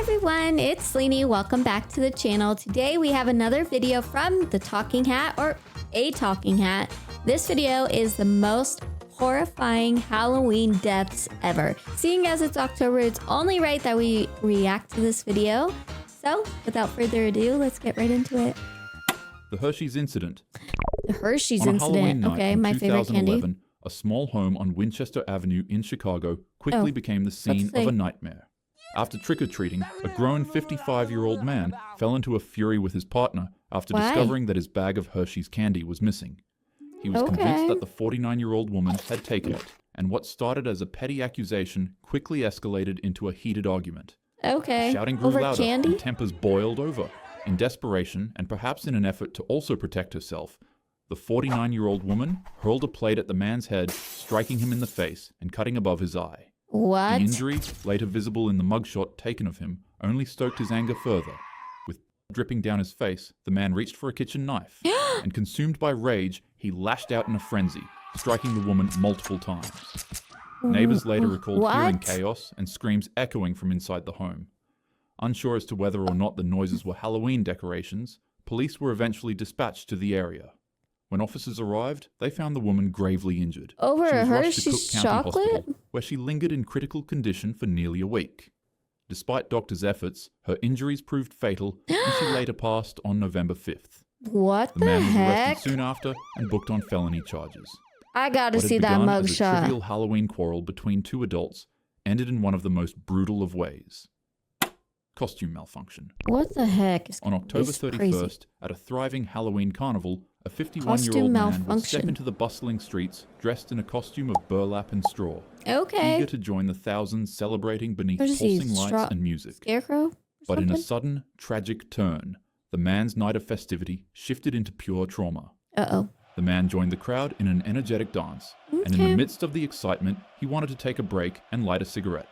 everyone, it's Leanie. Welcome back to the channel. Today we have another video from the Talking Hat, or a Talking Hat. This video is the most horrifying Halloween deaths ever. Seeing as it's October, it's only right that we react to this video. So without further ado, let's get right into it. The Hershey's incident. The Hershey's On a incident. Halloween night Okay, in my favorite candy. 2011, a small home on Winchester Avenue in Chicago quickly became the scene of a nightmare. After trick-or-treating, a grown 55-year-old man fell into a fury with his partner after discovering that his bag of Hershey's candy was missing. He was convinced that the 49-year-old woman had taken it, and what started as a petty accusation quickly escalated into a heated argument. Shouting grew louder and tempers boiled over. In desperation, and perhaps in an effort to also protect herself, the 49-year-old woman hurled a plate at the man's head, striking him in the face and cutting above his eye. The injury, later visible in the mugshot taken of him, only stoked his anger further. With dripping down his face, the man reached for a kitchen knife, and consumed by rage, he lashed out in a frenzy, striking the woman multiple times. Neighbors later recalled hearing chaos and screams echoing from inside the home. Unsure as to whether or not the noises were Halloween decorations, police were eventually dispatched to the area. When officers arrived, they found the woman gravely injured. Over a Hershey's chocolate? Hospital, where she lingered in critical condition for nearly a week. Despite doctors' efforts, her injuries proved fatal, and she later passed on November 5th. What the heck? The man was arrested soon after and booked on felony charges. I gotta see that mugshot. A trivial Halloween quarrel between two adults ended in one of the most brutal of ways. Costume malfunction. What the heck? On October 31st, at a thriving Halloween carnival, a 51-year-old man would step into the bustling streets dressed in a costume of burlap and straw. Eager to join the thousands celebrating beneath pulsing lights and music. Scarecrow? But in a sudden, tragic turn, the man's night of festivity shifted into pure trauma. The man joined the crowd in an energetic dance, and in the midst of the excitement, he wanted to take a break and light a cigarette.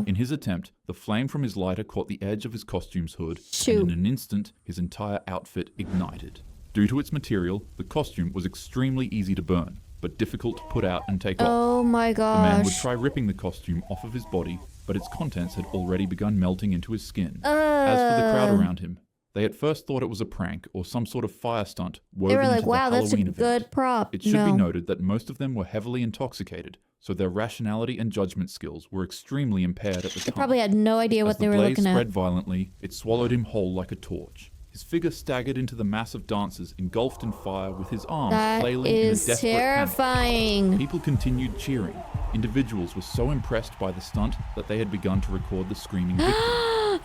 In his attempt, the flame from his lighter caught the edge of his costume's hood, and in an instant, his entire outfit ignited. Due to its material, the costume was extremely easy to burn, but difficult to put out and take off. Oh my gosh. The man would try ripping the costume off of his body, but its contents had already begun melting into his skin. As for the crowd around him, they at first thought it was a prank or some sort of fire stunt woven into the Halloween event. Good prop. It should be noted that most of them were heavily intoxicated, so their rationality and judgment skills were extremely impaired at the time. They probably had no idea what they were looking at. As the blaze spread violently, it swallowed him whole like a torch. His figure staggered into the mass of dancers engulfed in fire with his arms flailing in a desperate panic. People continued cheering. Individuals were so impressed by the stunt that they had begun to record the screaming victim.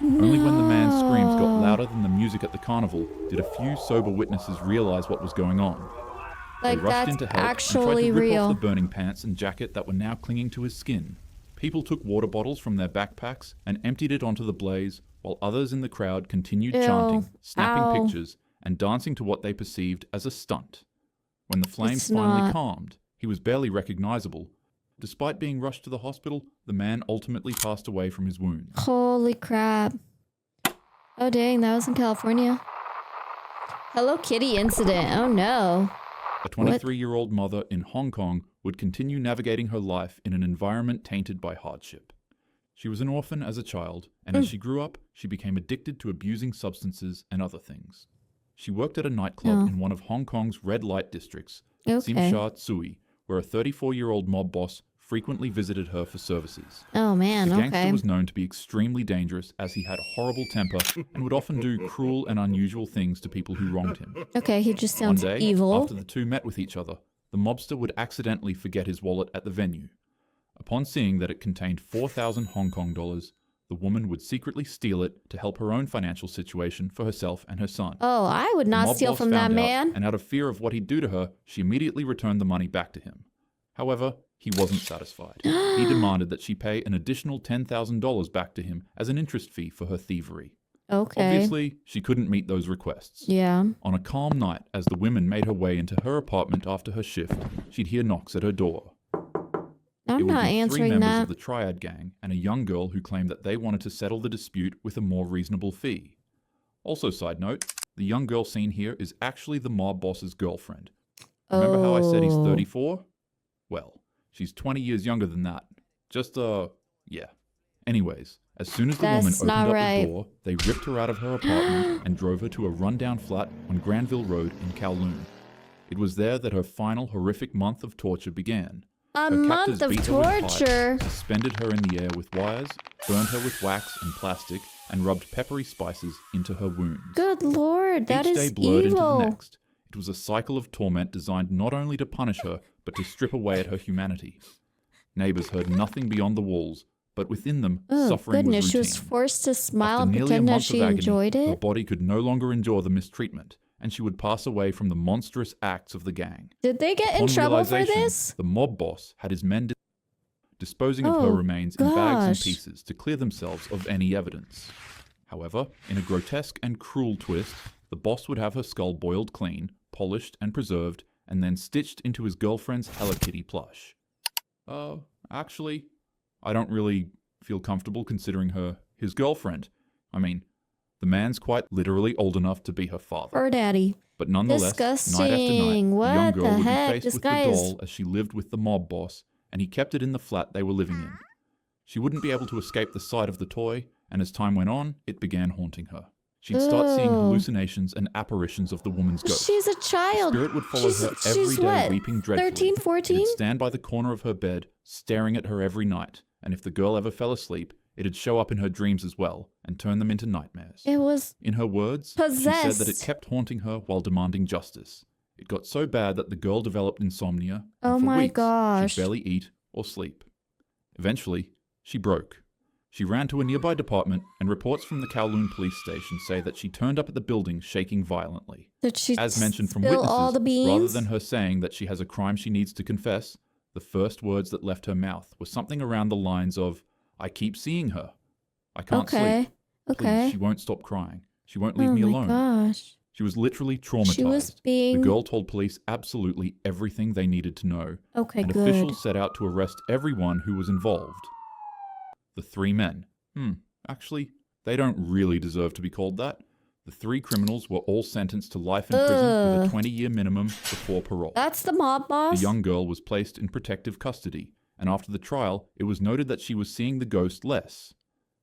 Only when the man's screams got louder than the music at the carnival did a few sober witnesses realize what was going on. They rushed in to help and tried to rip off the burning pants and jacket that were now clinging to his skin. People took water bottles from their backpacks and emptied it onto the blaze, while others in the crowd continued chanting, snapping pictures, and dancing to what they perceived as a stunt. When the flames finally calmed, he was barely recognizable. Despite being rushed to the hospital, the man ultimately passed away from his wounds. Holy crap. Oh dang, that was in California. Hello Kitty incident. Oh no. A 23-year-old mother in Hong Kong would continue navigating her life in an environment tainted by hardship. She was an orphan as a child, and as she grew up, she became addicted to abusing substances and other things. She worked at a nightclub in one of Hong Kong's red light districts, Tsim Sha Tsui, where a 34-year-old mob boss frequently visited her for services. Oh man, the gangster was known to be extremely dangerous as he had a horrible temper and would often do cruel and unusual things to people who wronged him. He just sounds evil. One day, after the two met with each other, the mobster would accidentally forget his wallet at the venue. Upon seeing that it contained 4,000 Hong Kong dollars, the woman would secretly steal it to help her own financial situation for herself and her son. Oh, I would not steal from that man. And out of fear of what he'd do to her, she immediately returned the money back to him. However, he wasn't satisfied. He demanded that she pay an additional $10,000 back to him as an interest fee for her thievery. Obviously, she couldn't meet those requests. On a calm night, as the woman made her way into her apartment after her shift, she'd hear knocks at her door. I'm not answering that. 3 members of the Triad gang and a young girl who claimed that they wanted to settle the dispute with a more reasonable fee. Also, side note, the young girl seen here is actually the mob boss's girlfriend. Remember how I said he's 34? Well, she's 20 years younger than that. Yeah. Anyways, As soon as the woman opened up the door, they ripped her out of her apartment and drove her to a rundown flat on Granville Road in Kowloon. It was there that her final horrific month of torture began. A Her month captors of beat her with torture. pipes, suspended her in the air with wires, burned her with wax and plastic, and rubbed peppery spices into her wounds. Good Lord, that Each is day blurred evil. into the next. It was a cycle of torment designed not only to punish her, but to strip away at her humanity. Neighbors heard nothing beyond the walls, but within them, suffering goodness, was she routine. was forced to smile After and nearly a pretend that month she of agony, enjoyed her it. body could no longer endure the mistreatment, and she would pass away from the monstrous acts of the gang. Did they get in Upon trouble for realization, this? The mob boss had his men disposing of her remains in bags and pieces to clear themselves of any evidence. However, in a grotesque and cruel twist, the boss would have her skull boiled clean, polished and preserved, and then stitched into his girlfriend's Hello Kitty plush. Actually, I don't really feel comfortable considering her his girlfriend. I mean, the man's quite literally old enough to be her father. Or daddy. But nonetheless, Disgusting. night after night, What the young girl the would heck? be faced This with guy the is- doll as she lived with the mob boss, and he kept it in the flat they were living in. She wouldn't be able to escape the sight of the toy, and as time went on, it began haunting her. She'd start seeing hallucinations and apparitions of the woman's ghost. She's a The child. spirit would follow her every she's day, what, weeping dreadfully. 13, 14? It'd stand by the corner of her bed, staring at her every night, and if the girl ever fell asleep, it'd show up in her dreams as well, and turn them into nightmares. It was In her words, she possessed. said that it kept haunting her while demanding justice. It got so bad that the girl developed insomnia, Oh and for my weeks, gosh. she'd barely eat or sleep. Eventually, she broke. She ran to a nearby department, and reports from the Kowloon police station say that she turned up at the building shaking violently. Did she As mentioned from spill witnesses, all the beans? rather than her saying that she has a crime she needs to confess, the first words that left her mouth were something around the lines of, "I keep seeing her. I can't sleep. Okay. Please, she won't stop crying. She won't leave me Oh alone." my gosh. She was literally traumatized. She was being... The girl told police absolutely everything they needed to know, Okay, and good. officials set out to arrest everyone who was involved. The three men. Actually, they don't really deserve to be called that. The three criminals were all sentenced to life in prison with a 20-year minimum before parole. That's the mob boss? The young girl was placed in protective custody, and after the trial, it was noted that she was seeing the ghost less.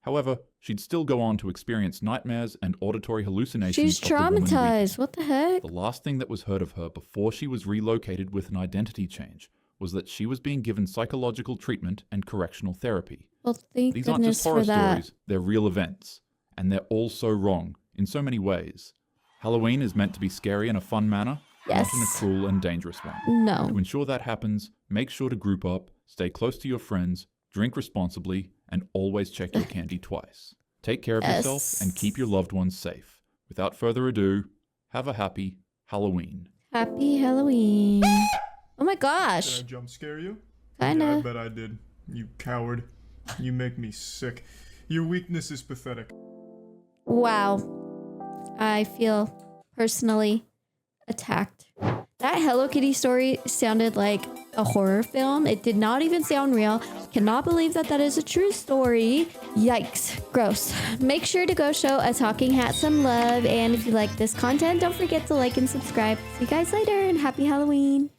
However, she'd still go on to experience nightmares and auditory hallucinations. She's of the woman weeping. traumatized. What the heck? The last thing that was heard of her before she was relocated with an identity change was that she was being given psychological treatment and correctional therapy. Well, thank These aren't goodness just horror for that. stories, they're real events. And they're all so wrong, in so many ways. Halloween is meant to be scary in a fun manner, not in a cruel and dangerous one. No. To ensure that happens, make sure to group up, stay close to your friends, drink responsibly, and always check your candy twice. Take care of yourself and keep your loved ones safe. Without further ado, have a happy Halloween. Happy Halloween. Oh my gosh. Did I jump scare you? Kinda. Yeah, I bet I did. You coward. You make me sick. Your weakness is pathetic. Wow. I feel personally attacked. That Hello Kitty story sounded like a horror film. It did not even sound real. Cannot believe that that is a true story. Yikes. Gross. Make sure to go show a talking hat some love. And if you like this content, don't forget to like and subscribe. See you guys later and happy Halloween.